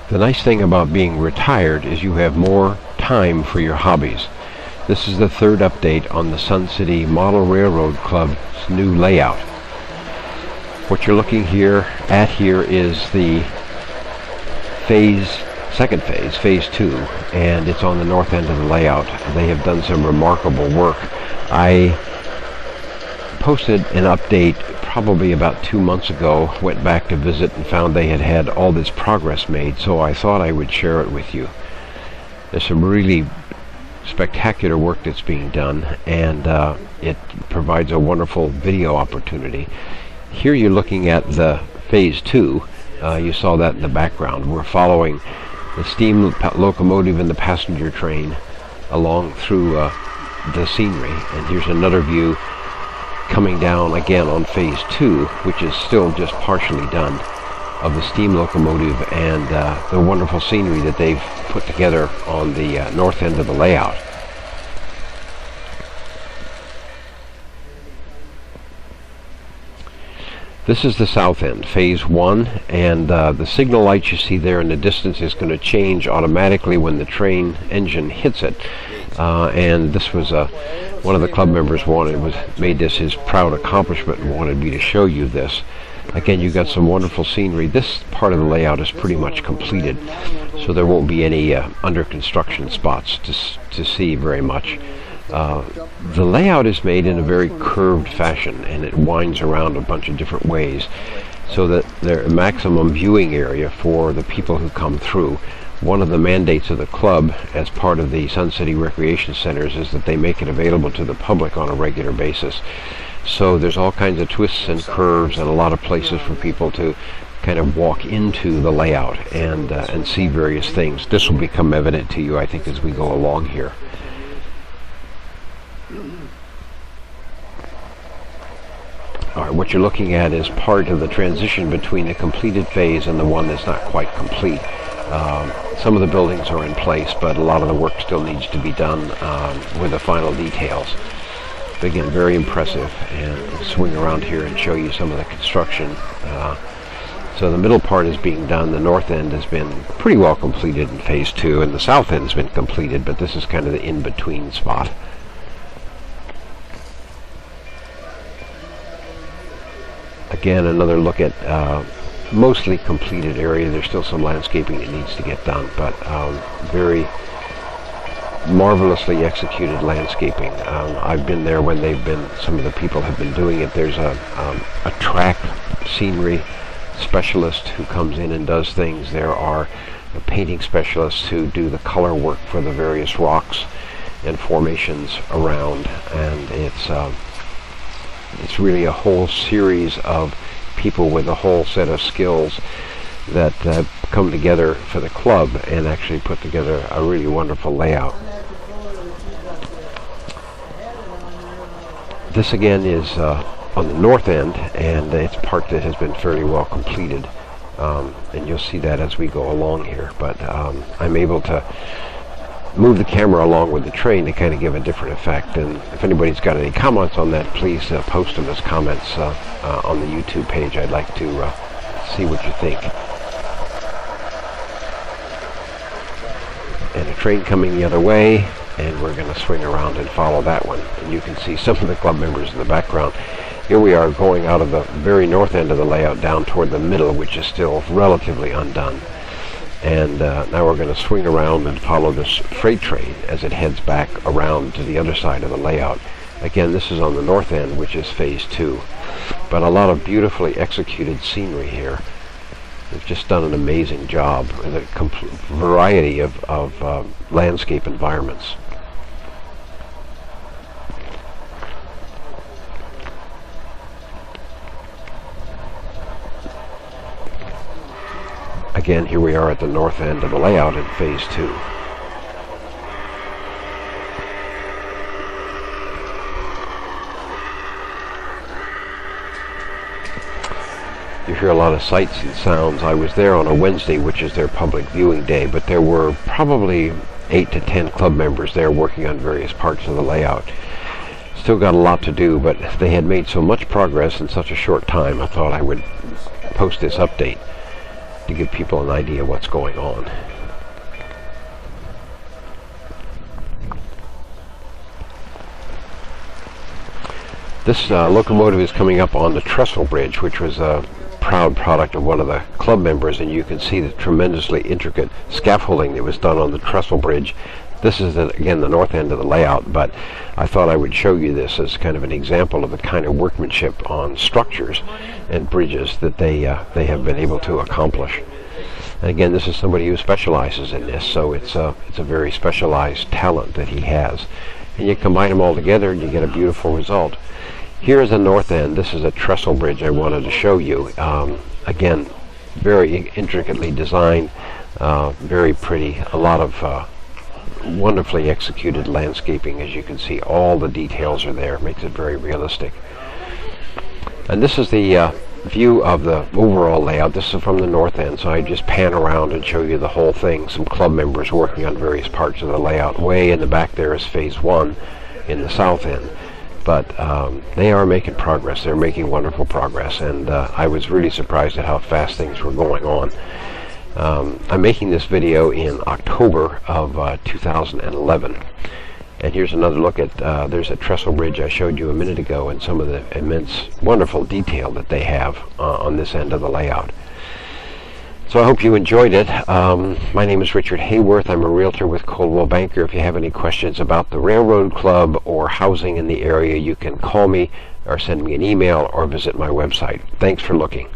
The nice thing about being retired is you have more time for your hobbies. This is the third update on the Sun City Model Railroad Club's new layout. What you're looking at here is the second phase, phase 2, and it's on the north end of the layout. They have done some remarkable work. I posted an update probably about 2 months ago, went back to visit and found they had all this progress made, so I thought I would share it with you. There's some really spectacular work that's being done, and it provides a wonderful video opportunity. Here you're looking at the phase 2. You saw that in the background. We're following the steam locomotive and the passenger train along through the scenery, and here's another view coming down again on phase 2, which is still just partially done, of the steam locomotive and the wonderful scenery that they've put together on the north end of the layout. This is the south end, phase 1, and the signal light you see there in the distance is going to change automatically when the train engine hits it. And this was one of the club members made this his proud accomplishment and wanted me to show you this. Again, you've got some wonderful scenery. This part of the layout is pretty much completed, so there won't be any under construction spots to see very much. The layout is made in a very curved fashion, and it winds around a bunch of different ways so that there's a maximum viewing area for the people who come through. One of the mandates of the club as part of the Sun City Recreation Centers is that they make it available to the public on a regular basis. So there's all kinds of twists and curves and a lot of places for people to kind of walk into the layout and see various things. This will become evident to you, I think, as we go along here. Alright, what you're looking at is part of the transition between the completed phase and the one that's not quite complete. Some of the buildings are in place, but a lot of the work still needs to be done with the final details. But again, very impressive, and I'll swing around here and show you some of the construction. So the middle part is being done. The north end has been pretty well completed in phase 2, and the south end has been completed, but this is kind of the in-between spot. Again, another look at mostly completed area. There's still some landscaping that needs to get done, but very marvelously executed landscaping. I've been there when some of the people have been doing it. There's a track scenery specialist who comes in and does things. There are painting specialists who do the color work for the various rocks and formations around, and it's really a whole series of people with a whole set of skills that come together for the club and actually put together a really wonderful layout. This again is on the north end, and it's part that has been fairly well completed, and you'll see that as we go along here, but I'm able to move the camera along with the train to kind of give a different effect. And if anybody's got any comments on that, please post them as comments on the YouTube page. I'd like to see what you think. And a train coming the other way, and we're going to swing around and follow that one. And you can see some of the club members in the background. Here we are going out of the very north end of the layout down toward the middle, which is still relatively undone. And now we're going to swing around and follow this freight train as it heads back around to the other side of the layout. Again, this is on the north end, which is phase 2. But a lot of beautifully executed scenery here. They've just done an amazing job with a variety of landscape environments. Again, here we are at the north end of the layout in phase 2. You hear a lot of sights and sounds. I was there on a Wednesday, which is their public viewing day, but there were probably 8 to 10 club members there working on various parts of the layout. Still got a lot to do, but they had made so much progress in such a short time, I thought I would post this update. to give people an idea of what's going on. This locomotive is coming up on the trestle bridge, which was a proud product of one of the club members, and you can see the tremendously intricate scaffolding that was done on the trestle bridge. This is, again, the north end of the layout, but I thought I would show you this as kind of an example of the kind of workmanship on structures and bridges that they have been able to accomplish. And again, this is somebody who specializes in this, so it's a very specialized talent that he has. And you combine them all together and you get a beautiful result. Here is the north end. This is a trestle bridge I wanted to show you. Again, very intricately designed, very pretty, a lot of wonderfully executed landscaping. As you can see, all the details are there, makes it very realistic. And this is the view of the overall layout. This is from the north end, so I just pan around and show you the whole thing. Some club members working on various parts of the layout. Way in the back there is phase 1 in the south end. But they are making progress. They're making wonderful progress, and I was really surprised at how fast things were going on. I'm making this video in October of 2011. And here's another look at, there's a trestle bridge I showed you a minute ago, and some of the immense, wonderful detail that they have on this end of the layout. So I hope you enjoyed it. My name is Richard Hayworth. I'm a realtor with Coldwell Banker. If you have any questions about the Railroad Club or housing in the area, you can call me or send me an email or visit my website. Thanks for looking.